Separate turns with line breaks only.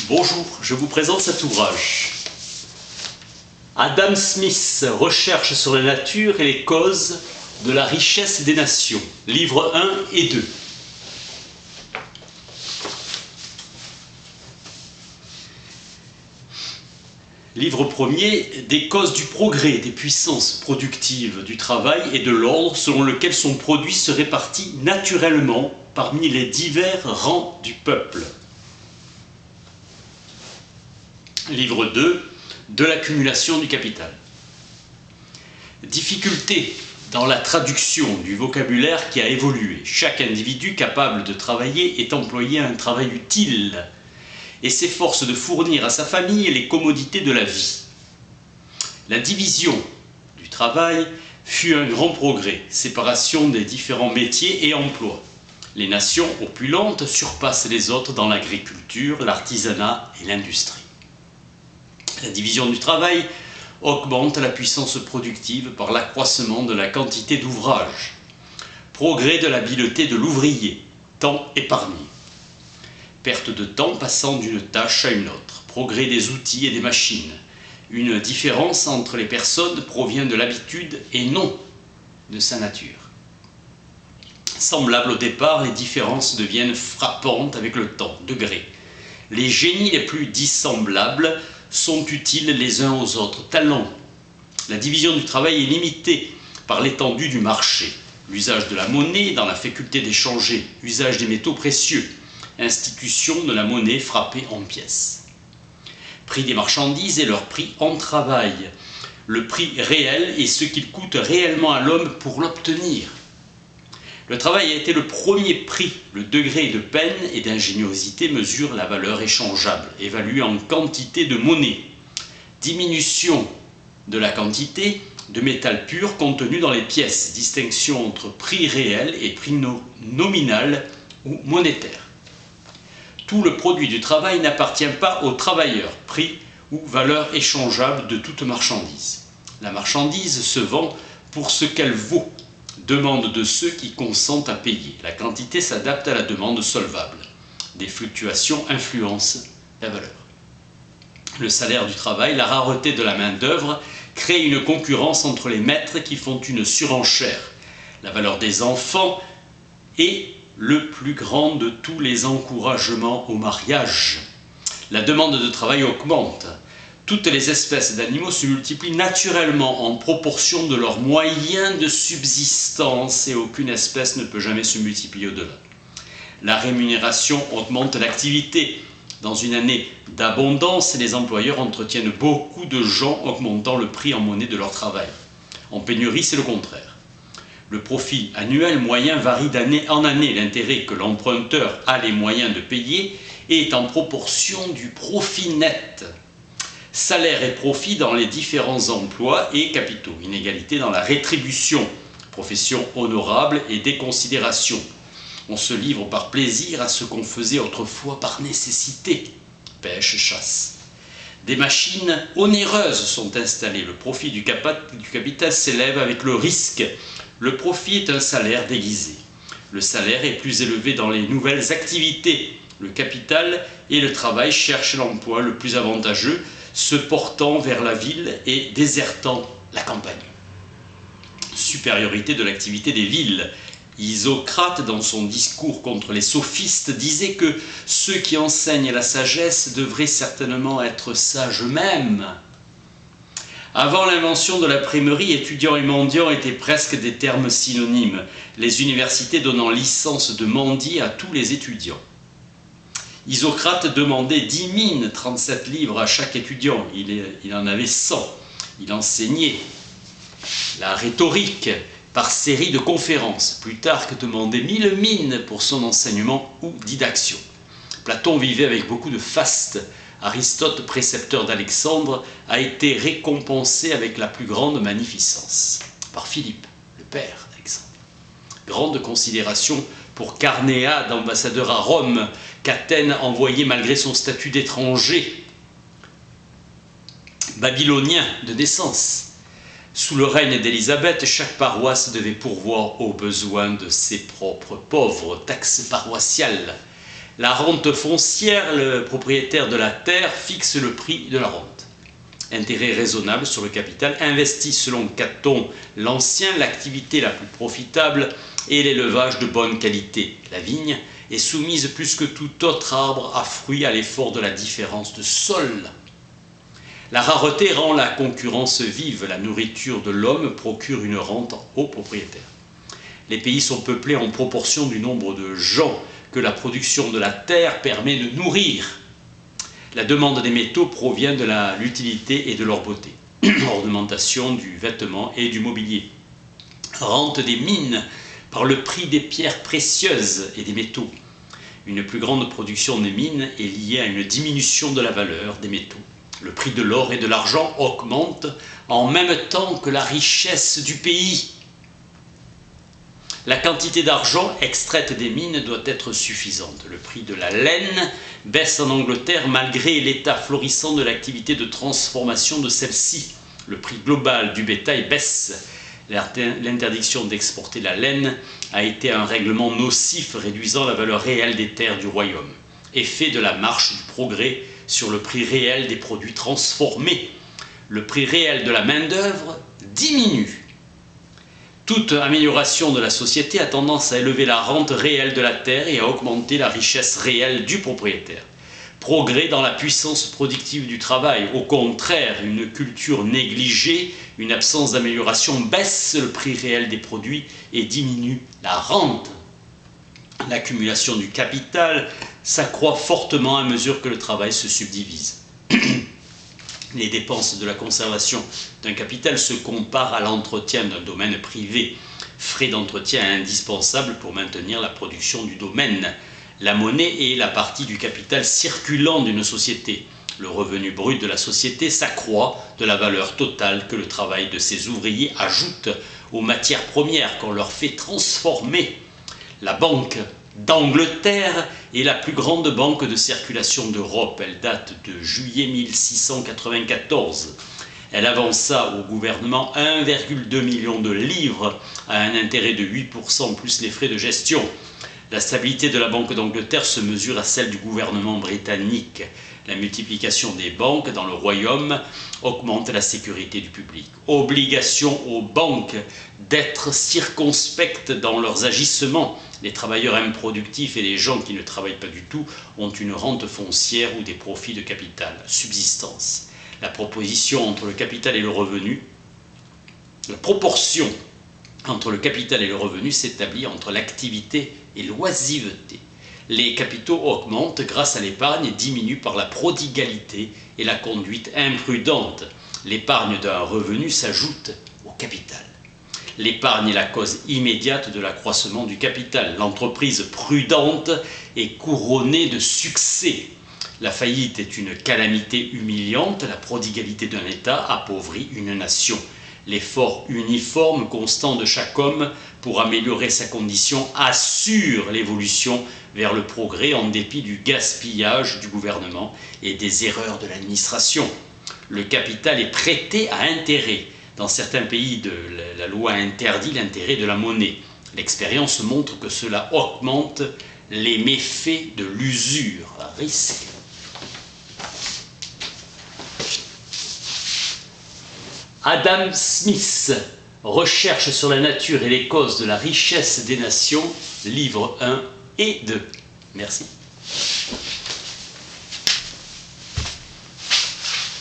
Bonjour, je vous présente cet ouvrage. Adam Smith, recherche sur la nature et les causes de la richesse des nations, livres 1 et 2. Livre premier, des causes du progrès des puissances productives du travail et de l'ordre selon lequel son produit se répartit naturellement parmi les divers rangs du peuple. Livre 2, de l'accumulation du capital. Difficulté dans la traduction du vocabulaire qui a évolué. Chaque individu capable de travailler est employé à un travail utile et s'efforce de fournir à sa famille les commodités de la vie. La division du travail fut un grand progrès, séparation des différents métiers et emplois. Les nations opulentes surpassent les autres dans l'agriculture, l'artisanat et l'industrie. La division du travail augmente la puissance productive par l'accroissement de la quantité d'ouvrages. Progrès de l'habileté de l'ouvrier, temps épargné. Perte de temps passant d'une tâche à une autre. Progrès des outils et des machines. Une différence entre les personnes provient de l'habitude et non de sa nature. Semblables au départ, les différences deviennent frappantes avec le temps, degré. Les génies les plus dissemblables sont utiles les uns aux autres. Talent. La division du travail est limitée par l'étendue du marché. L'usage de la monnaie dans la faculté d'échanger. Usage des métaux précieux. Institution de la monnaie frappée en pièces. Prix des marchandises et leur prix en travail. Le prix réel est ce qu'il coûte réellement à l'homme pour l'obtenir. Le travail a été le premier prix. Le degré de peine et d'ingéniosité mesure la valeur échangeable, évaluée en quantité de monnaie. Diminution de la quantité de métal pur contenu dans les pièces. Distinction entre prix réel et prix nominal ou monétaire. Tout le produit du travail n'appartient pas au travailleur, prix ou valeur échangeable de toute marchandise. La marchandise se vend pour ce qu'elle vaut. Demande de ceux qui consentent à payer. La quantité s'adapte à la demande solvable. Des fluctuations influencent la valeur. Le salaire du travail, la rareté de la main-d'œuvre crée une concurrence entre les maîtres qui font une surenchère. La valeur des enfants est le plus grand de tous les encouragements au mariage. La demande de travail augmente. Toutes les espèces d'animaux se multiplient naturellement en proportion de leurs moyens de subsistance et aucune espèce ne peut jamais se multiplier au-delà. La rémunération augmente l'activité. Dans une année d'abondance, les employeurs entretiennent beaucoup de gens augmentant le prix en monnaie de leur travail. En pénurie, c'est le contraire. Le profit annuel moyen varie d'année en année. L'intérêt que l'emprunteur a les moyens de payer est en proportion du profit net. Salaire et profit dans les différents emplois et capitaux. Inégalité dans la rétribution. Profession honorable et déconsidération. On se livre par plaisir à ce qu'on faisait autrefois par nécessité. Pêche, chasse. Des machines onéreuses sont installées. Le profit du capital s'élève avec le risque. Le profit est un salaire déguisé. Le salaire est plus élevé dans les nouvelles activités. Le capital et le travail cherchent l'emploi le plus avantageux, se portant vers la ville et désertant la campagne. Supériorité de l'activité des villes. Isocrate, dans son discours contre les sophistes, disait que ceux qui enseignent la sagesse devraient certainement être sages eux-mêmes. Avant l'invention de l'imprimerie, étudiants et mendiants étaient presque des termes synonymes, les universités donnant licence de mendier à tous les étudiants. Isocrate demandait 10 mines, 37 livres à chaque étudiant. Il en avait 100. Il enseignait la rhétorique par série de conférences. Plutarque demandait 1000 mines pour son enseignement ou didaction. Platon vivait avec beaucoup de faste. Aristote, précepteur d'Alexandre, a été récompensé avec la plus grande magnificence par Philippe, le père d'Alexandre. Grande considération pour Carnéade, ambassadeur à Rome, qu'Athènes envoyait malgré son statut d'étranger babylonien de naissance. Sous le règne d'Élisabeth, chaque paroisse devait pourvoir aux besoins de ses propres pauvres, taxes paroissiales. La rente foncière, le propriétaire de la terre fixe le prix de la rente. Intérêt raisonnable sur le capital, investi selon Caton l'Ancien, l'activité la plus profitable est l'élevage de bonne qualité. La vigne est soumise plus que tout autre arbre à fruits à l'effort de la différence de sol. La rareté rend la concurrence vive, la nourriture de l'homme procure une rente aux propriétaires. Les pays sont peuplés en proportion du nombre de gens que la production de la terre permet de nourrir. La demande des métaux provient de l'utilité et de leur beauté. Ornementation du vêtement et du mobilier. Rente des mines par le prix des pierres précieuses et des métaux. Une plus grande production des mines est liée à une diminution de la valeur des métaux. Le prix de l'or et de l'argent augmente en même temps que la richesse du pays. La quantité d'argent extraite des mines doit être suffisante. Le prix de la laine baisse en Angleterre malgré l'état florissant de l'activité de transformation de celle-ci. Le prix global du bétail baisse. L'interdiction d'exporter la laine a été un règlement nocif réduisant la valeur réelle des terres du royaume. Effet de la marche du progrès sur le prix réel des produits transformés. Le prix réel de la main-d'œuvre diminue. Toute amélioration de la société a tendance à élever la rente réelle de la terre et à augmenter la richesse réelle du propriétaire. Progrès dans la puissance productive du travail. Au contraire, une culture négligée, une absence d'amélioration baisse le prix réel des produits et diminue la rente. L'accumulation du capital s'accroît fortement à mesure que le travail se subdivise. Les dépenses de la conservation d'un capital se comparent à l'entretien d'un domaine privé. Frais d'entretien indispensables pour maintenir la production du domaine. La monnaie est la partie du capital circulant d'une société. Le revenu brut de la société s'accroît de la valeur totale que le travail de ses ouvriers ajoute aux matières premières qu'on leur fait transformer. La Banque d'Angleterre est la plus grande banque de circulation d'Europe. Elle date de juillet 1694. Elle avança au gouvernement 1,2 million de livres à un intérêt de 8% plus les frais de gestion. La stabilité de la Banque d'Angleterre se mesure à celle du gouvernement britannique. La multiplication des banques dans le royaume augmente la sécurité du public. Obligation aux banques d'être circonspectes dans leurs agissements. Les travailleurs improductifs et les gens qui ne travaillent pas du tout ont une rente foncière ou des profits de capital. Subsistance. La proposition entre le capital et le revenu, la proportion entre le capital et le revenu s'établit entre l'activité et l'oisiveté. Les capitaux augmentent grâce à l'épargne et diminuent par la prodigalité et la conduite imprudente. L'épargne d'un revenu s'ajoute au capital. L'épargne est la cause immédiate de l'accroissement du capital. L'entreprise prudente est couronnée de succès. La faillite est une calamité humiliante. La prodigalité d'un État appauvrit une nation. L'effort uniforme, constant de chaque homme pour améliorer sa condition assure l'évolution vers le progrès en dépit du gaspillage du gouvernement et des erreurs de l'administration. Le capital est prêté à intérêt. Dans certains pays, la loi interdit l'intérêt de la monnaie. L'expérience montre que cela augmente les méfaits de l'usure. Risque. Adam Smith, Recherche sur la nature et les causes de la richesse des nations, livre 1 et 2. Merci.